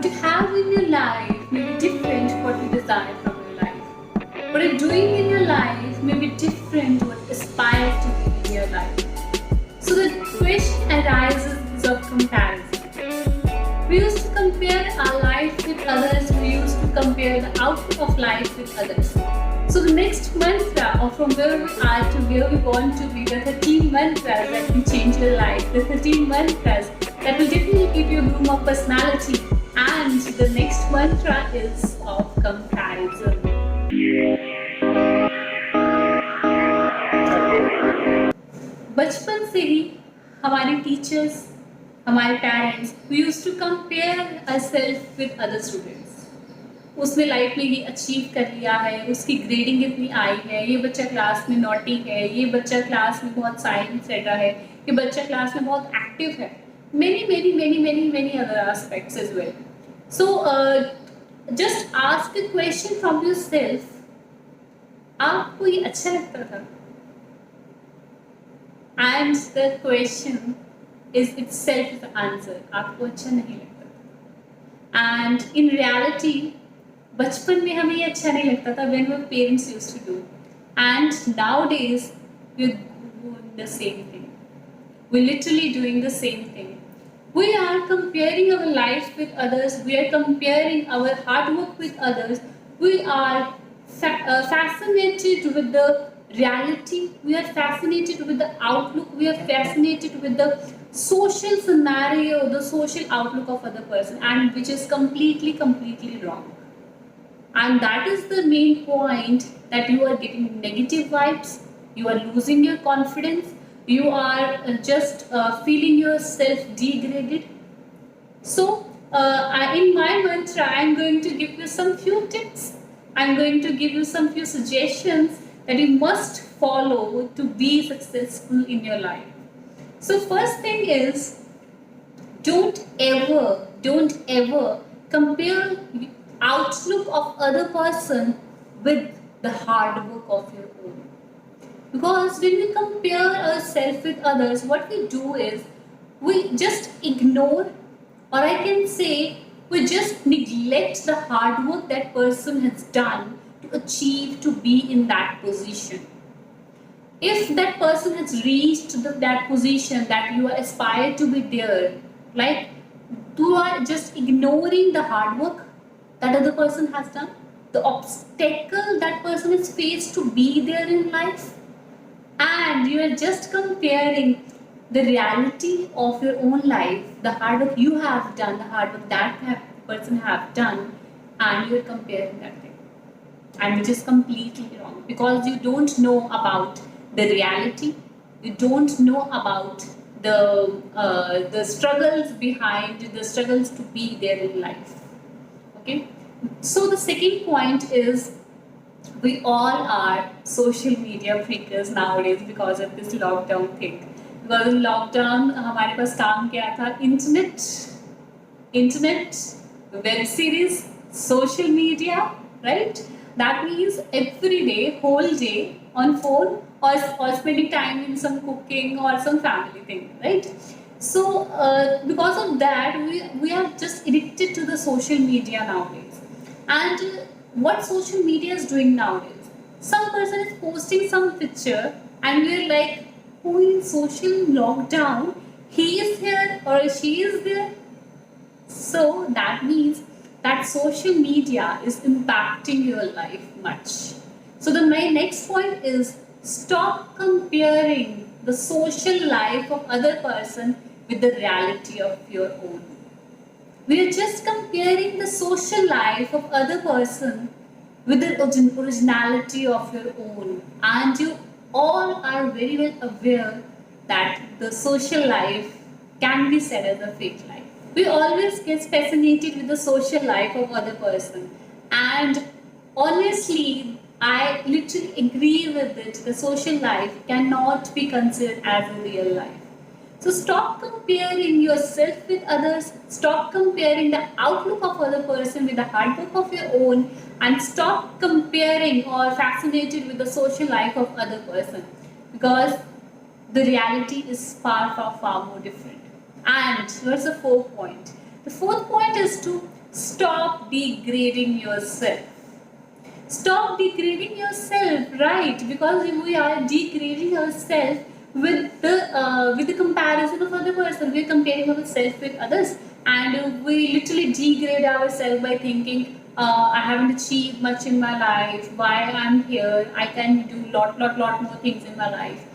you have in your life may be different what you desire from your life. What you're doing in your life may be different what you aspire to be in your life. So the question arises of comparison. We used to compare our life with others, we used to compare the outlook of life with others. So the next mantra of from where we are to where we want to be, the 13 mantras that can change your life, the 13 mantras that will definitely give you a bloom of personality. And the next mantra is of comparison. बचपन से ही हमारे teachers, हमारे parents, we used to compare ourselves with other students. उसने life में ये achieve कर लिया है, उसकी ग्रेडिंग इतनी आई है, ये बच्चा क्लास में नॉटी है, ये बच्चा क्लास में बहुत साइलेंस रहता है, ये बच्चा क्लास में बहुत एक्टिव है. many other aspects as well. So just ask a question from yourself. आपको ये अच्छा लगता था? And the question is itself the answer. आपको अच्छा नहीं लगता था. And in reality, बचपन में हमें ये अच्छा नहीं लगता था when our parents used to do. And nowadays, we're doing the same thing. We're literally doing the same thing. We are comparing our life with others. We are comparing our hard work with others. We are fascinated with the reality. We are fascinated with the outlook. We are fascinated with the social scenario, the social outlook of other person, and which is completely wrong. And that is the main point, that you are getting negative vibes. You are losing your confidence. You are just feeling yourself degraded. So in my mantra, I'm going to give you some few tips. I'm going to give you some few suggestions that you must follow to be successful in your life. So first thing is, don't ever compare outlook of other person with the hard work of your own. Because when we compare ourselves with others, what we do is we just ignore, or I can say we just neglect the hard work that person has done to achieve to be in that position. If that person has reached that position that you aspire to be there, like, you are just ignoring the hard work that other person has done, the obstacle that person has faced to be there in life, and you are just comparing the reality of your own life, the hard work you have done, the hard work that person have done, and you are comparing that thing. And which is completely wrong, because you don't know about the reality, you don't know about the struggles behind, the struggles to be there in life. Okay, so the second point is, we all are social media freakers nowadays because of this lockdown thing. Because in lockdown हमारे पास काम क्या था? Internet, web series, social media, right? That means every day, whole day on phone, or spending time in some cooking or some family thing, right? So because of that, we are just addicted to the social media nowadays. And what social media is doing nowadays, some person is posting some picture and we're like, who in social lockdown, he is here or she is there. So that means that social media is impacting your life much. So my next point is, stop comparing the social life of other person with the reality of your own. We are just comparing the social life of other person with the originality of your own. And you all are very well aware that the social life can be said as a fake life. We always get fascinated with the social life of other person. And honestly, I literally agree with it. The social life cannot be considered as a real life. So stop comparing yourself with others, stop comparing the outlook of other person with the hard work of your own, and stop comparing or fascinated with the social life of other person, because the reality is far more different. And here's the fourth point. The fourth point is to stop degrading yourself. Stop degrading yourself, right? Because we are degrading ourselves with the comparison of other person. We're comparing ourselves with others, and we literally degrade ourselves by thinking, I haven't achieved much in my life. Why I'm here? I can do lot more things in my life.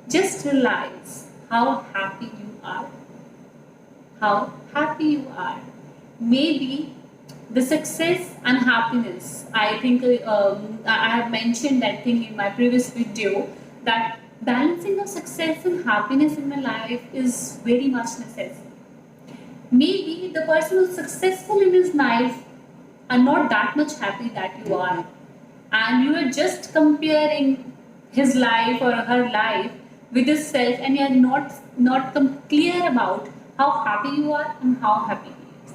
Just realize how happy you are. How happy you are. Maybe the success and happiness, I think I have mentioned that thing in my previous video, that balancing of success and happiness in my life is very much necessary. Maybe the person who's successful in his life are not that much happy that you are, and you are just comparing his life or her life with yourself, and you are not clear about how happy you are and how happy he is.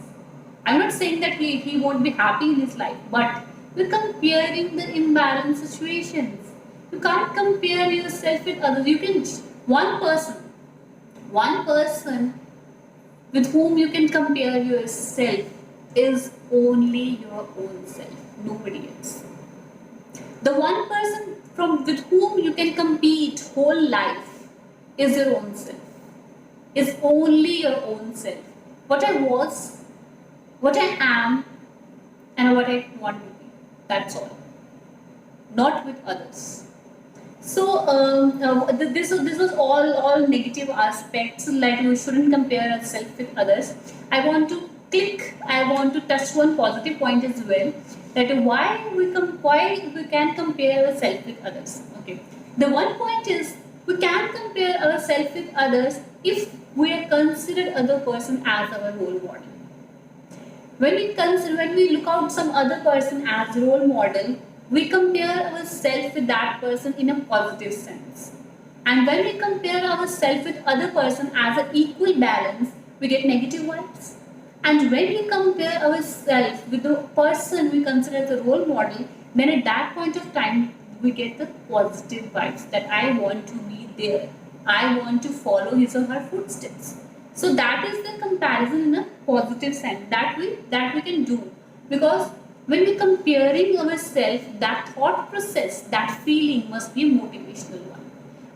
I'm not saying that he won't be happy in his life, but we're comparing the imbalanced situations. You can't compare yourself with others. You can one person with whom you can compare yourself is only your own self, nobody else. The one person with whom you can compete whole life is your own self. Is only your own self. What I was, what I am, and what I want to be. That's all. Not with others. So this was all negative aspects, like we shouldn't compare ourselves with others. I want to touch one positive point as well, that why we can compare ourselves with others. Okay, the one point is we can compare ourselves with others if we are considered other person as our role model. When we look out some other person as role model, we compare ourselves with that person in a positive sense. And when we compare ourselves with other person as an equal balance, we get negative vibes. And when we compare ourselves with the person we consider as a role model, then at that point of time, we get the positive vibes that I want to be there. I want to follow his or her footsteps. So that is the comparison in a positive sense that we can do, because when we're comparing ourselves, that thought process, that feeling must be a motivational one.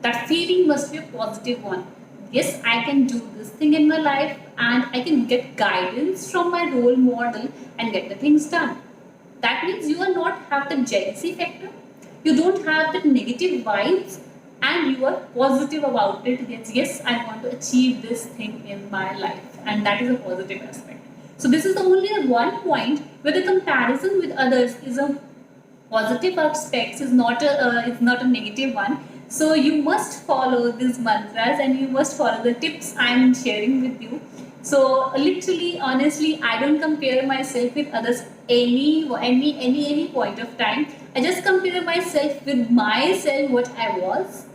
That feeling must be a positive one. Yes, I can do this thing in my life, and I can get guidance from my role model and get the things done. That means you are not have the jealousy factor. You don't have the negative vibes, and you are positive about it. Yes, I want to achieve this thing in my life, and that is a positive aspect. So this is only one point where the comparison with others is a positive aspect, is not a negative one. So you must follow these mantras, and you must follow the tips I am sharing with you. So literally, honestly, I don't compare myself with others any point of time. I just compare myself with myself, what I was,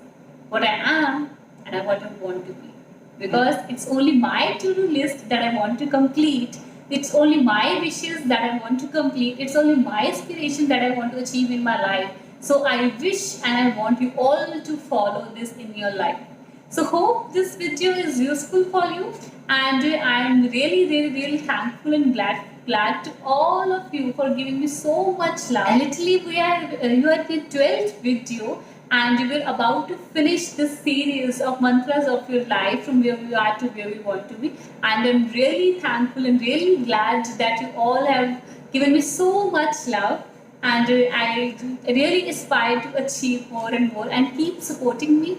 what I am, and what I want to be. Because it's only my to-do list that I want to complete. It's only my wishes that I want to complete. It's only my aspiration that I want to achieve in my life. So I wish and I want you all to follow this in your life. So hope this video is useful for you, and I am really thankful and glad to all of you for giving me so much love. And literally you are the 12th video, and we're about to finish this series of mantras of your life, from where we are to where we want to be. And I'm really thankful and really glad that you all have given me so much love, and I really aspire to achieve more and more, and keep supporting me.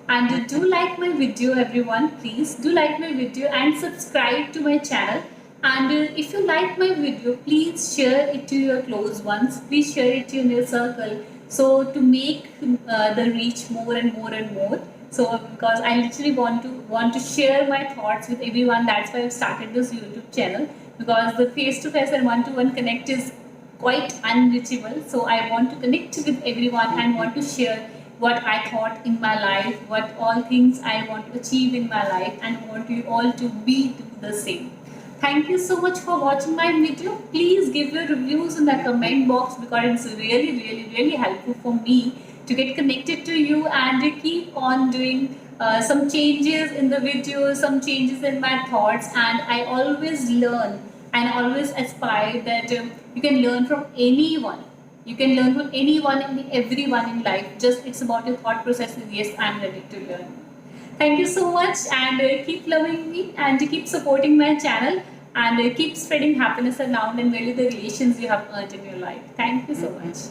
And do like my video, everyone. Please do like my video and subscribe to my channel. And if you like my video, please share it to your close ones. Please share it in your circle, so to make the reach more and more. So because I literally want to share my thoughts with everyone, that's why I've started this YouTube channel, because the face-to-face and one-to-one connect is quite unreachable. So I want to connect with everyone and want to share what I thought in my life, what all things I want to achieve in my life, and want you all to be the same. Thank you so much for watching my video. Please give your reviews in the comment box, because it's really helpful for me to get connected to you, and to keep on doing some changes in the videos, some changes in my thoughts. And I always learn and always aspire that you can learn from anyone. You can learn from anyone and everyone in life. Just it's about your thought process. Yes, I'm ready to learn. Thank you so much, and keep loving me and keep supporting my channel, and keep spreading happiness around and value the relations you have earned in your life. Thank you so much.